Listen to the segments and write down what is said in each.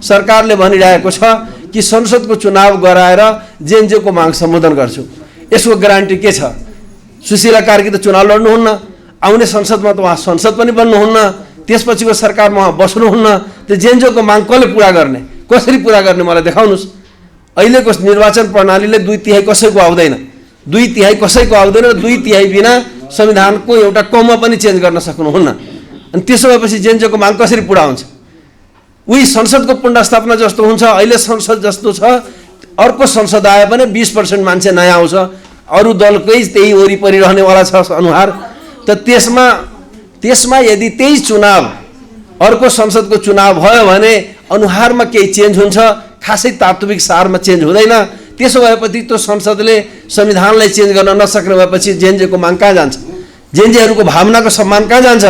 सरकारले भनिरहेको छ कि संसदको चुनाव गराएर जेएनजेको माग सम्बोधन गर्छु। यसको ग्यारेन्टी के छ? सुशीला कार्की त चुनाव लड्नुहुन्न, आउने संसदमा त उहाँ संसद पनि बन्नुहुन्न, त्यसपछिको सरकारमा उहाँ बस्नुहुन्न। त्यो जेएनजेको माग कसले पुरा गर्ने, कसरी पुरा गर्ने मलाई देखाउनुहोस्। अहिलेको निर्वाचन प्रणालीले 2/3 कसैको आउँदैन, 2/3 कसैको आउँदैन र 2/3 बिना संविधानको एउटा कौमा पनि चेन्ज गर्न सक्नुहुन्न। अनि त्यसो भएपछि जेएनजेको माग कसरी पुरा हुन्छ? उही संसदको पुनर्स्थापना जस्तो हुन्छ। अहिले संसद जस्तो छ, अर्को संसद आए पनि 20% मान्छे नयाँ आउँछ, अरू दलकै त्यही वरिपरि रहनेवाला छ अनुहार। त त्यसमा यदि त्यही चुनाव अर्को संसदको चुनाव भयो भने अनुहारमा केही चेन्ज हुन्छ, खासै तात्विक सारमा चेन्ज हुँदैन। त्यसो भएपछि त्यो संसदले संविधानलाई चेन्ज गर्न नसक्ने भएपछि जेएनजेको माग कहाँ जान्छ? जेएनजेहरूको भावनाको सम्मान कहाँ जान्छ?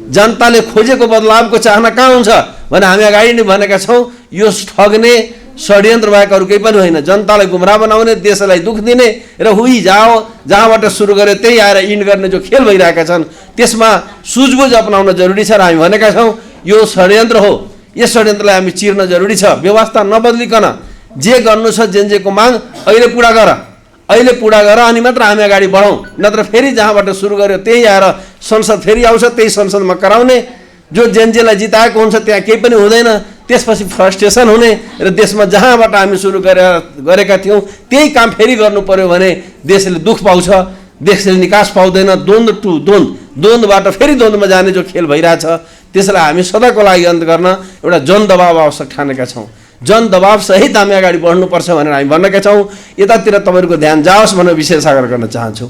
जनताले खोजेको बदलावको चाहना कहाँ हुन्छ भने हामी अगाडि नै भनेका छौँ, यो ठग्ने षड्यन्त्र बाहेक अरू केही पनि होइन। जनतालाई गुमराह बनाउने, देशलाई दुःख दिने र हुई जाओ जहाँबाट सुरु गरे त्यही आएर इन्ड गर्ने जो खेल भइरहेका छन् त्यसमा सुझबुझ अपनाउन जरुरी छ। र हामी भनेका छौँ यो षड्यन्त्र हो, यस षड्यन्त्रलाई हामी चिर्न जरुरी छ। व्यवस्था नबदलिकन जे गर्नु छ जेएनजेको माग अहिले पुरा गर, अहिले पुरा गर, अनि मात्र हामी अगाडि बढौँ। नत्र फेरि जहाँबाट सुरु गर्यो त्यही आएर संसद फेरि आउँछ, त्यही संसदमा कराउने। जो जेएनजेलाई जिताएको हुन्छ त्यहाँ केही पनि हुँदैन, त्यसपछि फ्रस्ट्रेसन हुने र देशमा जहाँबाट हामी सुरु गरेका थियौँ त्यही काम फेरि गर्नु पर्यो भने देशले दुःख पाउँछ, देशले निकास पाउँदैन। द्वन्द्वबाट फेरि द्वन्द्वमा जाने जो खेल भइरहेछ त्यसलाई हामी सदाको लागि अन्त गर्न एउटा जनदबाव आवश्यक ठानेका छौँ। जनदबाव सहित हामी अगाडि बढ्नुपर्छ भनेर हामी भनेका छौँ। यतातिर तपाईँहरूको ध्यान जाओस् भनेर विशेष आग्रह गर्न चाहन्छु।